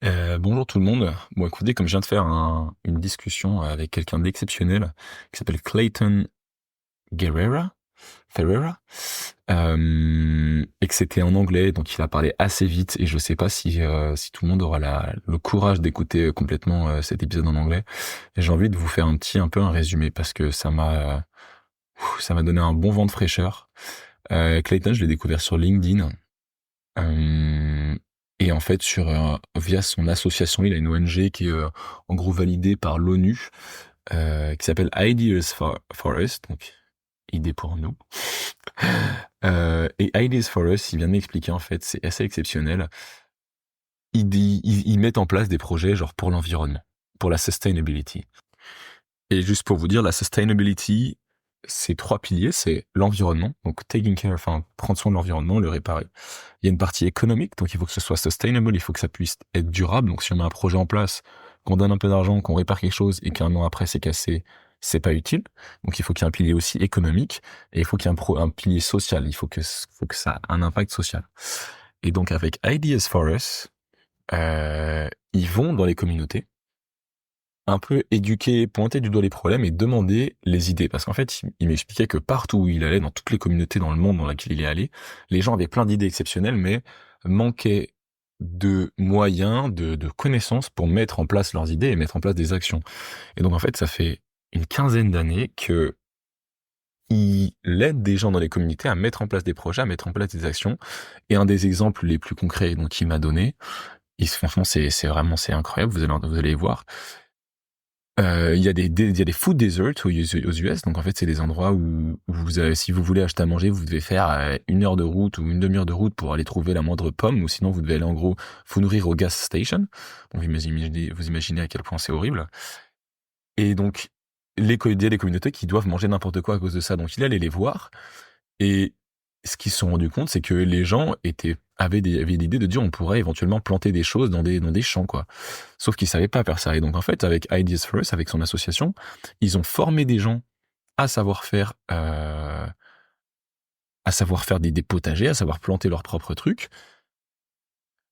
Bonjour tout le monde. Bon, écoutez, comme je viens de faire une discussion avec quelqu'un d'exceptionnel qui s'appelle Clayton Guerrera, Ferreira, et que c'était en anglais, donc il a parlé assez vite et je sais pas si tout le monde aura le courage d'écouter complètement cet épisode en anglais. Et j'ai envie de vous faire un peu un résumé parce que ça m'a donné un bon vent de fraîcheur. Clayton, je l'ai découvert sur LinkedIn. Euh, et en fait, via son association, il a une ONG qui est en gros validée par l'ONU, qui s'appelle Ideas for Us, donc idées pour nous. Et Ideas for Us, il vient de m'expliquer en fait, c'est assez exceptionnel. Ils mettent en place des projets genre pour l'environnement, pour la sustainability. Et juste pour vous dire, la sustainability, c'est trois piliers, c'est l'environnement, donc taking care, enfin prendre soin de l'environnement, le réparer. Il y a une partie économique, donc il faut que ce soit sustainable, il faut que ça puisse être durable. Donc si on met un projet en place, qu'on donne un peu d'argent, qu'on répare quelque chose et qu'un an après c'est cassé, c'est pas utile. Donc il faut qu'il y ait un pilier aussi économique et il faut qu'il y ait un pilier social. Faut que ça ait un impact social. Et donc avec Ideas for Us, ils vont dans les communautés un peu éduquer, pointer du doigt les problèmes et demander les idées. Parce qu'en fait, il m'expliquait que partout où il allait, dans toutes les communautés dans le monde dans lesquelles il est allé, les gens avaient plein d'idées exceptionnelles, mais manquaient de moyens, de connaissances pour mettre en place leurs idées et mettre en place des actions. Et donc en fait, ça fait une quinzaine d'années que il aide des gens dans les communautés à mettre en place des projets, à mettre en place des actions. Et un des exemples les plus concrets donc il m'a donné, franchement c'est incroyable, vous allez voir. Il y a il y a des food deserts aux US, donc en fait c'est des endroits où si vous voulez acheter à manger, vous devez faire 1 heure de route ou une demi-heure de route pour aller trouver la moindre pomme, ou sinon vous devez aller en gros vous nourrir au gas station. Donc vous imaginez à quel point c'est horrible. Et donc il y a des communautés qui doivent manger n'importe quoi à cause de ça. Donc il allait les voir et ce qu'ils se sont rendus compte, c'est que les gens avaient l'idée de dire on pourrait éventuellement planter des choses dans des champs, quoi. Sauf qu'ils savaient pas faire ça. Et donc, en fait, avec Ideas for Us, avec son association, ils ont formé des gens à savoir faire des potagers, à savoir planter leurs propres trucs,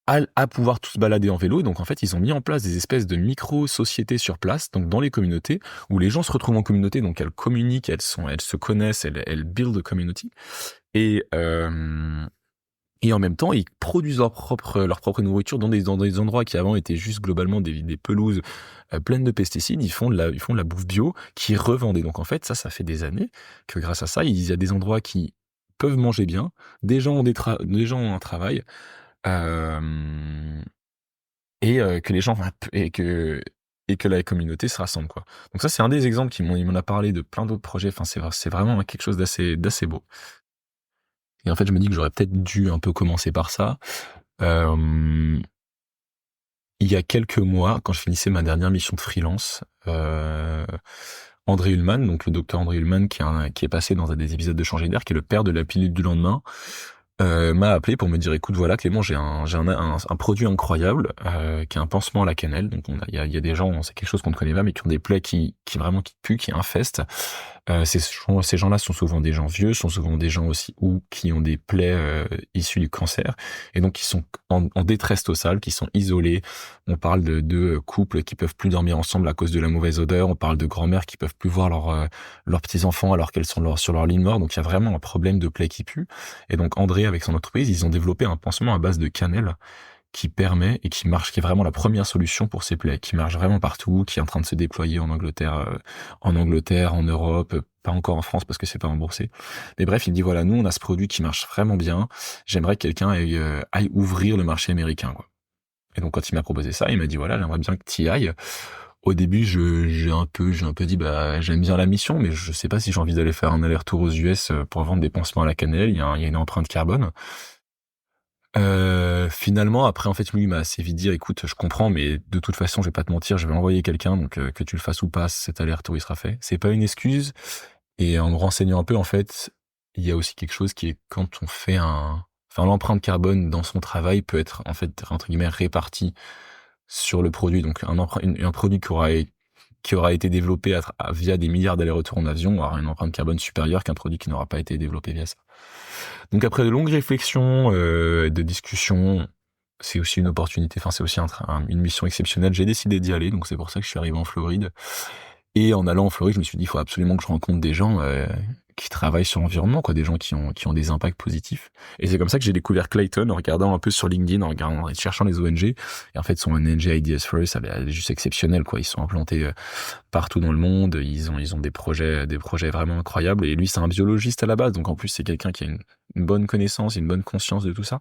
à pouvoir tous se balader en vélo. Donc, en fait, ils ont mis en place des espèces de micro-sociétés sur place, donc dans les communautés, où les gens se retrouvent en communauté, donc elles communiquent, elles se connaissent, elles build a community. Et, et en même temps, ils produisent leur propre nourriture dans des endroits qui avant étaient juste globalement des pelouses pleines de pesticides. Ils font de la bouffe bio qui revendent. Et donc en fait, ça fait des années que grâce à ça, il y a des endroits qui peuvent manger bien, des gens ont un travail, euh, que les gens et que la communauté se rassemble, quoi. Donc ça, c'est un des exemples il m'en a parlé de plein d'autres projets. Enfin, c'est vraiment quelque chose d'assez beau. Et en fait, je me dis que j'aurais peut-être dû un peu commencer par ça. Euh, il y a quelques mois, quand je finissais ma dernière mission de freelance, André Ullmann, donc le docteur André Ullmann, qui est passé dans un des épisodes de Changer d'air, qui est le père de la pilule du lendemain, m'a appelé pour me dire écoute, voilà Clément, j'ai un produit incroyable qui est un pansement à la cannelle. Donc il y a des gens, c'est quelque chose qu'on ne connaît pas, mais qui ont des plaies qui vraiment qui puent, qui infestent. Ces gens-là sont souvent des gens vieux, sont souvent des gens aussi ou qui ont des plaies issues du cancer, et donc qui sont en détresse totale, qui sont isolés. On parle de couples qui peuvent plus dormir ensemble à cause de la mauvaise odeur. On parle de grand-mères qui peuvent plus voir leurs petits enfants alors qu'elles sont sur leur lit de mort. Donc il y a vraiment un problème de plaies qui puent. Et donc André, avec son entreprise, ils ont développé un pansement à base de cannelle qui permet et qui marche, qui est vraiment la première solution pour ces plaies, qui marche vraiment partout, qui est en train de se déployer en Angleterre, en Europe, pas encore en France parce que c'est pas remboursé. Mais bref, il me dit voilà, nous on a ce produit qui marche vraiment bien. J'aimerais que quelqu'un aille ouvrir le marché américain, quoi. Et donc quand il m'a proposé ça, il m'a dit voilà, j'aimerais bien que tu y ailles. Au début, j'ai un peu dit bah j'aime bien la mission, mais je sais pas si j'ai envie d'aller faire un aller-retour aux US pour vendre des pansements à la cannelle. Il y a une empreinte carbone. Finalement, après, en fait, lui, il m'a assez vite dit, écoute, je comprends, mais de toute façon, je vais pas te mentir, je vais envoyer quelqu'un, donc que tu le fasses ou pas, cet aller-retour, il sera fait. C'est pas une excuse. Et en me renseignant un peu, en fait, il y a aussi quelque chose qui est quand on fait enfin, l'empreinte carbone dans son travail peut être, en fait, entre guillemets, répartie sur le produit. Donc, un produit qui aura été développé via des milliards d'allers-retours en avion aura une empreinte carbone supérieure qu'un produit qui n'aura pas été développé via ça. Donc après de longues réflexions, de discussions, c'est aussi une opportunité, enfin c'est aussi une mission exceptionnelle. J'ai décidé d'y aller, donc c'est pour ça que je suis arrivé en Floride. Et en allant en Floride, je me suis dit, il faut absolument que je rencontre des gens qui travaillent sur l'environnement, quoi, des gens qui ont des impacts positifs. Et c'est comme ça que j'ai découvert Clayton en regardant un peu sur LinkedIn, en cherchant les ONG. Et en fait, son ONG Ideas First, elle est juste exceptionnelle, quoi. Ils sont implantés partout dans le monde. Ils ont des projets vraiment incroyables. Et lui, c'est un biologiste à la base, donc en plus, c'est quelqu'un qui a une bonne connaissance, une bonne conscience de tout ça.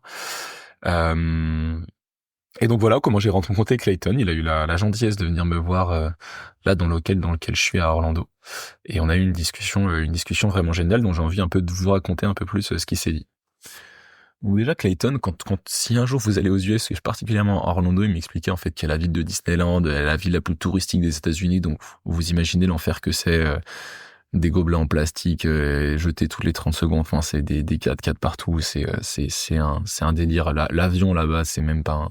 Et donc voilà comment j'ai rencontré Clayton. Il a eu la gentillesse de venir me voir là dans lequel je suis à Orlando. Et on a eu une discussion vraiment géniale dont j'ai envie un peu de vous raconter un peu plus ce qui s'est dit. Ou déjà Clayton, si un jour vous allez aux US, et particulièrement à Orlando, il m'expliquait en fait qu'il y a la ville de Disneyland, la ville la plus touristique des États-Unis, donc vous imaginez l'enfer que c'est, des gobelets en plastique jetés toutes les 30 secondes, enfin c'est des 4x4 partout, c'est un délire. L'avion là-bas, c'est même pas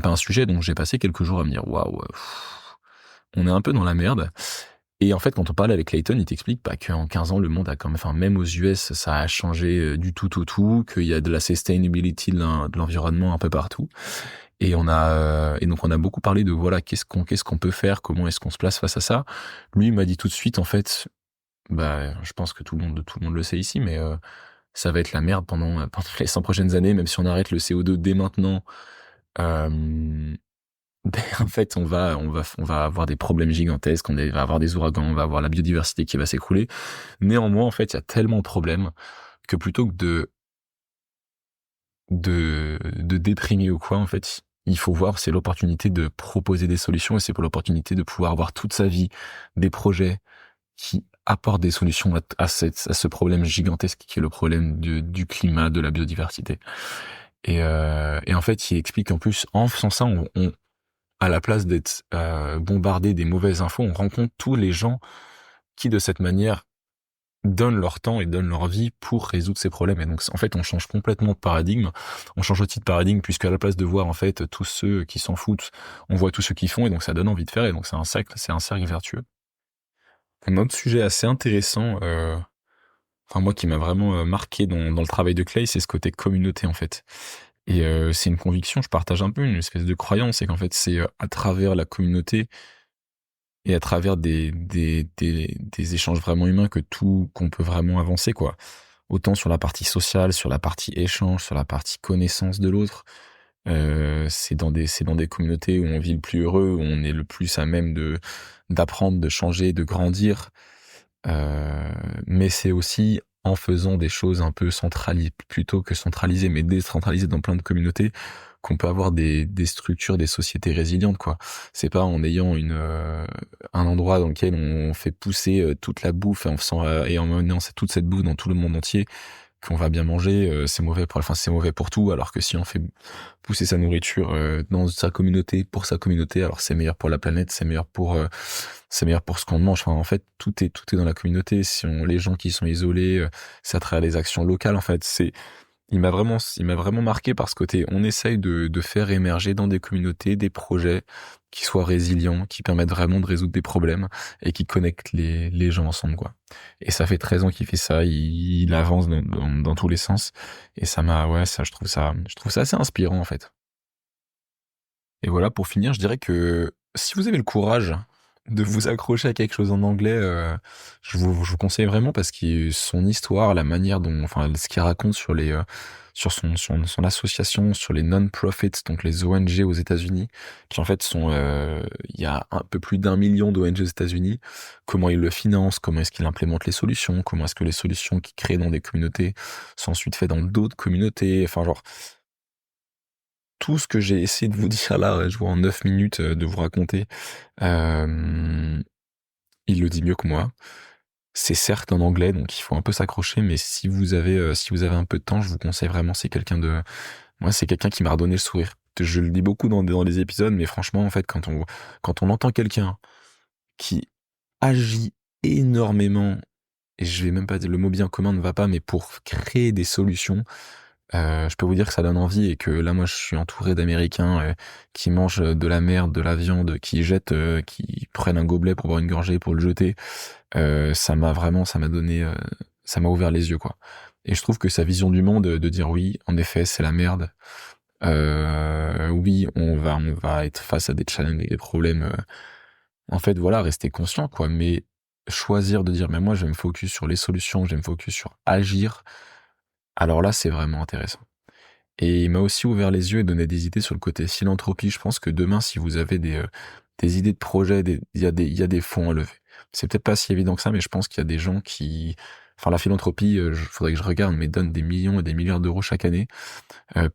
un sujet, donc j'ai passé quelques jours à me dire waouh, on est un peu dans la merde. Et en fait, quand on parle avec Clayton, il t'explique qu'en 15 ans, le monde a quand même, enfin, même aux US, ça a changé du tout au tout, qu'il y a de la sustainability de l'environnement un peu partout. Et donc on a beaucoup parlé de voilà, qu'est-ce qu'on peut faire, comment est-ce qu'on se place face à ça. Lui, il m'a dit tout de suite, en fait, je pense que tout le monde le sait ici, mais ça va être la merde pendant les 100 prochaines années, même si on arrête le CO2 dès maintenant. Euh, En fait, on va avoir des problèmes gigantesques, va avoir des ouragans, on va avoir la biodiversité qui va s'écrouler. Néanmoins, en fait, il y a tellement de problèmes que plutôt que de déprimer ou quoi, en fait, il faut voir, c'est l'opportunité de proposer des solutions et c'est pour l'opportunité de pouvoir avoir toute sa vie des projets qui apportent des solutions à ce problème gigantesque qui est le problème du climat, de la biodiversité. Et en fait, il explique qu'en plus, en faisant ça, à la place d'être bombardé des mauvaises infos, on rencontre tous les gens qui, de cette manière, donnent leur temps et donnent leur vie pour résoudre ces problèmes. Et donc, en fait, on change complètement de paradigme. On change aussi de paradigme puisqu'à la place de voir, en fait, tous ceux qui s'en foutent, on voit tous ceux qui font et donc ça donne envie de faire et donc c'est un cercle vertueux. Un autre sujet assez intéressant, moi qui m'a vraiment marqué dans le travail de Clay, c'est ce côté communauté, en fait. Et c'est une conviction, je partage un peu une espèce de croyance, c'est qu'en fait, c'est à travers la communauté et à travers des échanges vraiment humains qu'on peut vraiment avancer, quoi. Autant sur la partie sociale, sur la partie échange, sur la partie connaissance de l'autre. C'est dans des communautés où on vit le plus heureux, où on est le plus à même d'apprendre, de changer, de grandir. Mais c'est aussi en faisant des choses un peu plutôt que centralisées, mais décentralisées dans plein de communautés, qu'on peut avoir des structures, des sociétés résilientes, quoi. C'est pas en ayant un endroit dans lequel on fait pousser toute la bouffe et en menant toute cette bouffe dans tout le monde entier qu'on va bien manger, c'est mauvais pour tout, alors que si on fait pousser sa nourriture dans sa communauté, pour sa communauté, alors c'est meilleur pour la planète, c'est meilleur pour ce qu'on mange. Enfin, en fait, tout est dans la communauté. Les gens qui sont isolés, c'est à travers les actions locales, en fait. Il m'a vraiment marqué par ce côté. On essaye de faire émerger dans des communautés des projets qui soient résilients, qui permettent vraiment de résoudre des problèmes et qui connectent les gens ensemble, quoi. Et ça fait 13 ans qu'il fait ça. Il avance dans tous les sens. Et je trouve ça assez inspirant, en fait. Et voilà, pour finir, je dirais que si vous avez le courage de vous accrocher à quelque chose en anglais, je vous conseille vraiment parce que son histoire, la manière dont, enfin, ce qu'il raconte sur son association, sur les non-profits, donc les ONG aux États-Unis, qui en fait il y a un peu plus d'1 million d'ONG aux États-Unis, comment il le finance, comment est-ce qu'il implémente les solutions, comment est-ce que les solutions qu'il crée dans des communautés sont ensuite faites dans d'autres communautés, enfin, genre, tout ce que j'ai essayé de vous dire là, je vois en 9 minutes de vous raconter, euh, il le dit mieux que moi. C'est certes en anglais, donc il faut un peu s'accrocher, mais si vous avez un peu de temps, je vous conseille vraiment, moi, c'est quelqu'un qui m'a redonné le sourire. Je le dis beaucoup dans les épisodes, mais franchement, en fait, quand on entend quelqu'un qui agit énormément, et je vais même pas dire le mot bien commun ne va pas, mais pour créer des solutions, je peux vous dire que ça donne envie et que là, moi, je suis entouré d'Américains qui mangent de la merde, de la viande, qui prennent un gobelet pour boire une gorgée, pour le jeter. Ça m'a ouvert les yeux, quoi. Et je trouve que sa vision du monde, de dire oui, en effet, c'est la merde. Oui, on va être face à des challenges et des problèmes. En fait, voilà, rester conscient, quoi. Mais choisir de dire, mais moi, je vais me focus sur les solutions, je vais me focus sur agir. Alors là, c'est vraiment intéressant. Et il m'a aussi ouvert les yeux et donné des idées sur le côté philanthropie. Je pense que demain, si vous avez des idées de projets, il y a des fonds à lever. C'est peut-être pas si évident que ça, mais je pense qu'il y a des gens qui... Enfin, la philanthropie, faudrait que je regarde, mais donne des millions et des milliards d'euros chaque année.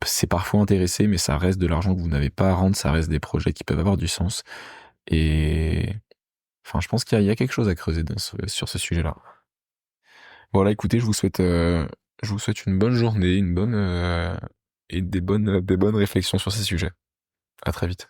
C'est parfois intéressé, mais ça reste de l'argent que vous n'avez pas à rendre, ça reste des projets qui peuvent avoir du sens. Et... Enfin, je pense qu'il y a quelque chose à creuser sur ce sujet-là. Voilà, écoutez, je vous souhaite une bonne journée, et des bonnes réflexions sur ces sujets. À très vite.